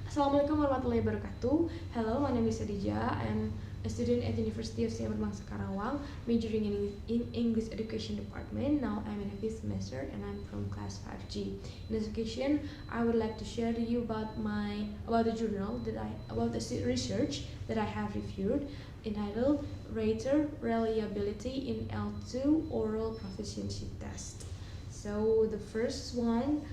Assalamualaikum warahmatullahi wabarakatuh. Hello, my name is Adija. I'm a student at the University of Singapore Bangsa Karawang, majoring in English Education Department. Now I'm in a fifth semester and I'm from class 5G. In this occasion, I would like to share to you about the journal about the research that I have reviewed entitled Rater Reliability in L2 Oral Proficiency Test. So the first one,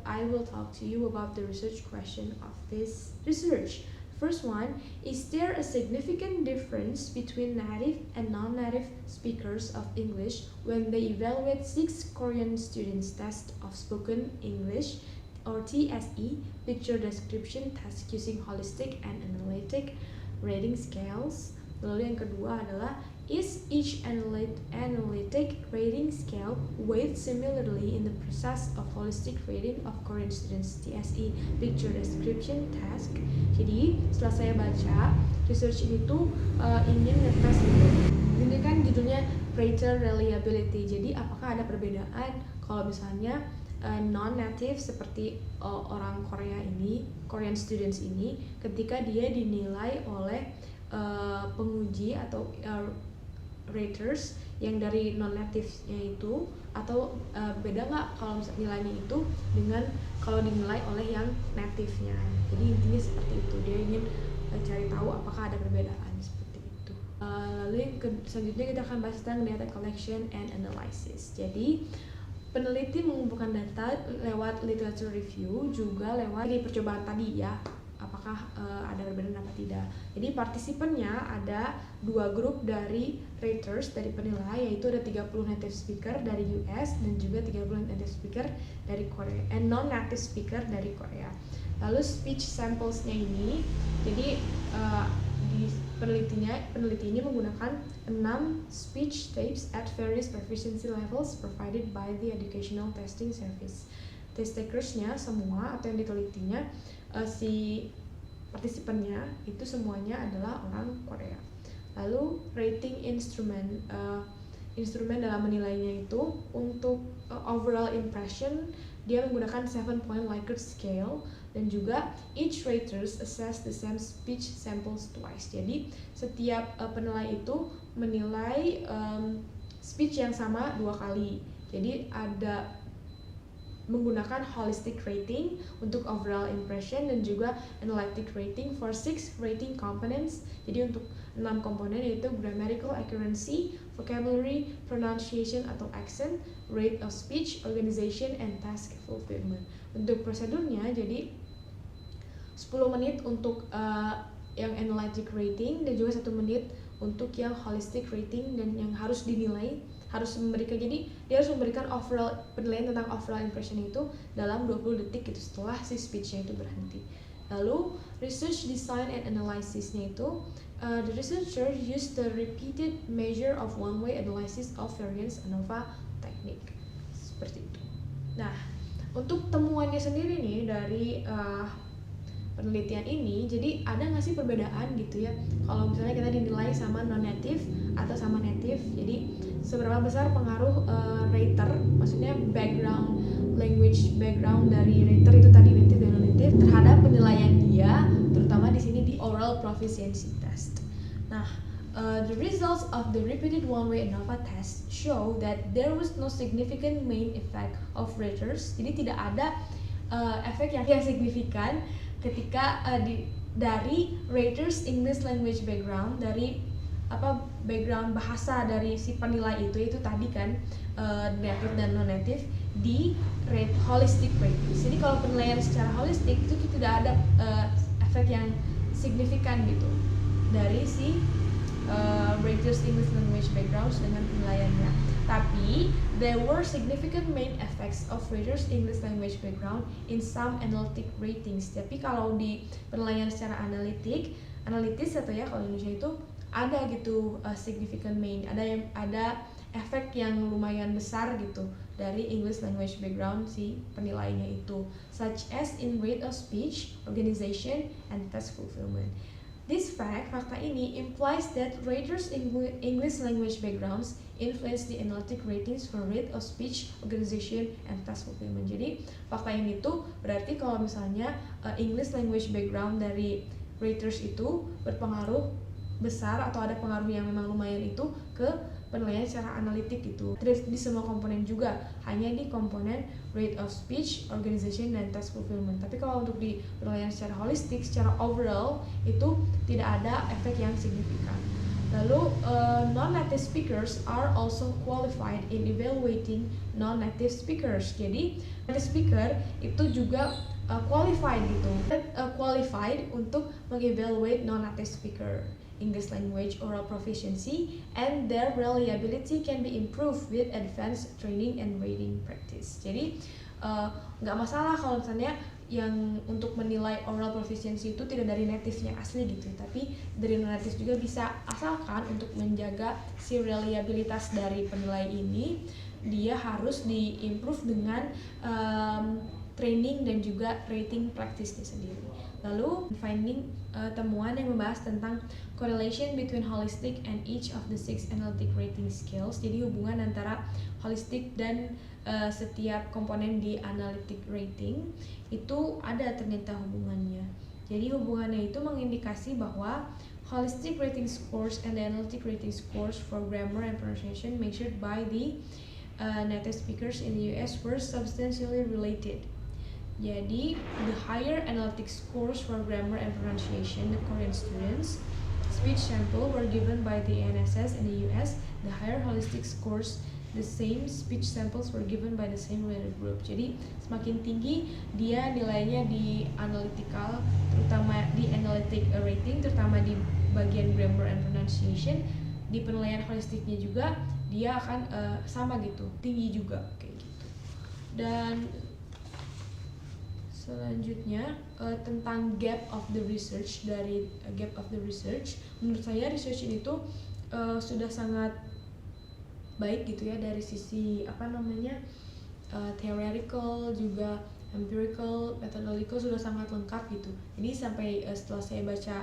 I will talk to you about the research question of this research. First one, is there a significant difference between native and non-native speakers of English when they evaluate 6 Korean students' test of spoken English or TSE, picture description test using holistic and analytic rating scales? Lalu yang kedua adalah, is each analytic rating scale weighed similarly in the process of holistic rating of Korean students TSE picture description task? Jadi setelah saya baca research ini tuh ingin ngetes gitu. Ini kan judulnya Rater Reliability. Jadi apakah ada perbedaan kalau misalnya non-native seperti orang Korea ini, Korean students ini, ketika dia dinilai oleh penguji atau raters yang dari non-native-nya itu, atau beda nggak kalau misalnya nilainya itu dengan kalau dinilai oleh yang native-nya. Jadi intinya seperti itu, dia ingin cari tahu apakah ada perbedaan seperti itu. Lalu yang selanjutnya kita akan bahas tentang data collection and analysis. Jadi peneliti mengumpulkan data lewat literature review, juga lewat di percobaan tadi ya, apakah ada perbedaan apa tidak. Jadi partisipannya ada 2 grup dari raters, dari penilai, yaitu ada 30 native speaker dari US dan juga 30 native speaker dari Korea, non-native speaker dari Korea. Lalu speech samplesnya ini, jadi di peneliti ini menggunakan 6 speech tapes at various proficiency levels provided by the Educational Testing Service. Test takersnya semua atau yang ditelitinya, si partisipannya itu semuanya adalah orang Korea. Lalu rating instrumen dalam menilainya itu untuk overall impression dia menggunakan 7-point Likert scale, dan juga each raters assess the same speech samples twice. Jadi setiap penilai itu menilai speech yang sama 2 kali. Jadi ada menggunakan holistic rating untuk overall impression dan juga analytic rating for 6 rating components. Jadi untuk 6 komponen, yaitu grammatical accuracy, vocabulary, pronunciation atau accent, rate of speech, organization, and task fulfillment. Untuk prosedurnya, jadi 10 menit untuk yang analytic rating dan juga 1 menit untuk yang holistic rating, dan yang harus dinilai harus memberikan, jadi dia harus memberikan overall penilaian tentang overall impression itu dalam 20 detik gitu setelah si speech-nya itu berhenti. Lalu research design and analysis-nya itu the researcher used the repeated measure of one-way analysis of variance ANOVA technique, seperti itu. Nah, untuk temuannya sendiri nih dari penelitian ini, jadi ada nggak sih perbedaan gitu ya kalau misalnya kita dinilai sama non-native atau sama native? Jadi seberapa besar pengaruh rater, maksudnya background language background dari rater itu tadi, native dan non-native, terhadap penilaian dia, terutama di sini di oral proficiency test. Nah, the results of the repeated one-way ANOVA test show that there was no significant main effect of raters. Jadi tidak ada efek yang signifikan ketika dari raters English language background, dari background bahasa dari si penilai itu tadi kan native dan non-native di holistic rating. Jadi kalau penilaian secara holistik itu tidak ada efek yang signifikan gitu dari si raters English language background dengan penilaiannya. Tapi there were significant main effects of raters English language background in some analytic ratings. Tapi kalau di penilaian secara analitis atau ya kalau Indonesia itu ada gitu significant main, ada efek yang lumayan besar gitu dari English language background si penilainya itu, such as in rate of speech, organization, and task fulfillment. Fakta ini implies that raters' English language backgrounds influence the analytic ratings for rate of speech, organization, and task fulfillment. Jadi fakta ini tuh berarti kalau misalnya English language background dari raters itu berpengaruh besar atau ada pengaruh yang memang lumayan itu ke penilaian secara analitik gitu. Tidak di semua komponen juga, hanya di komponen rate of speech, organization, dan task fulfillment. Tapi kalau untuk di penilaian secara holistik, secara overall itu tidak ada efek yang signifikan. Lalu non-native speakers are also qualified in evaluating non-native speakers. Jadi native speaker itu juga qualified gitu, qualified untuk mengevaluate non-native speaker English language oral proficiency, and their reliability can be improved with advanced training and rating practice. Jadi nggak masalah kalau misalnya yang untuk menilai oral proficiency itu tidak dari native-nya asli gitu, tapi dari non-native juga bisa, asalkan untuk menjaga si reliabilitas dari penilai ini dia harus di-improve dengan training dan juga rating practice-nya sendiri. Lalu finding temuan yang membahas tentang correlation between holistic and each of the 6 analytic rating scales. Jadi hubungan antara holistic dan setiap komponen di analytic rating itu ada ternyata hubungannya. Jadi hubungannya itu mengindikasi bahwa holistic rating scores and the analytic rating scores for grammar and pronunciation measured by the native speakers in the US were substantially related. Jadi, the higher analytic scores for grammar and pronunciation the Korean students' speech sample were given by the NSS in the US, the higher holistic scores the same speech samples were given by the same rater group. Jadi, semakin tinggi dia nilainya di analytical, terutama di analytic rating, terutama di bagian grammar and pronunciation, di penilaian holistiknya juga dia akan sama gitu, tinggi juga kayak gitu. Dan selanjutnya tentang gap of the research. Dari gap of the research, menurut saya research ini tuh sudah sangat baik gitu ya, dari sisi theoretical juga empirical, methodological sudah sangat lengkap gitu. Ini sampai setelah saya baca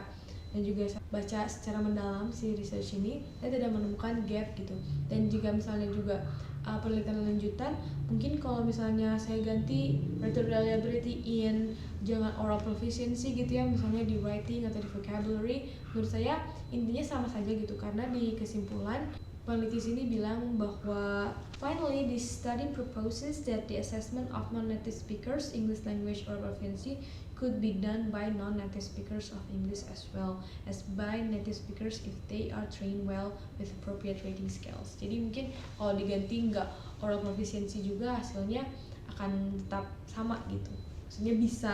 dan juga baca secara mendalam si research ini, saya tidak menemukan gap gitu. Dan jika misalnya juga penelitian lanjutan, mungkin kalau misalnya saya ganti rated reliability in jangan oral proficiency gitu ya, misalnya di writing atau di vocabulary, menurut saya intinya sama saja gitu. Karena di kesimpulan peneliti sini bilang bahwa finally this study proposes that the assessment of non-native speakers English language oral proficiency could be done by non-native speakers of English as well as by native speakers if they are trained well with appropriate rating scales. Jadi mungkin kalau diganti nggak oral proficiency juga hasilnya akan tetap sama gitu. Maksudnya bisa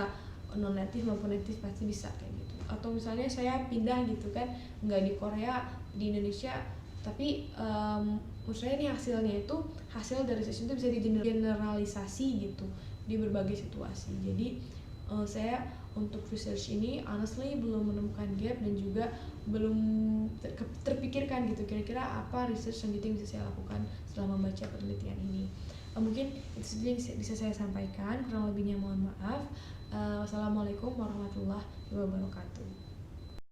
non-native maupun native pasti bisa kayak gitu. Atau misalnya saya pindah gitu kan, nggak di Korea, di Indonesia, tapi menurut saya ini hasilnya itu hasil dari research itu bisa digeneralisasi gitu di berbagai situasi. Jadi saya untuk research ini honestly belum menemukan gap dan juga belum terpikirkan gitu kira-kira apa research selanjutnya yang bisa saya lakukan setelah membaca penelitian ini. Mungkin itu saja yang bisa saya sampaikan, kurang lebihnya mohon maaf. Wassalamualaikum warahmatullahi wabarakatuh.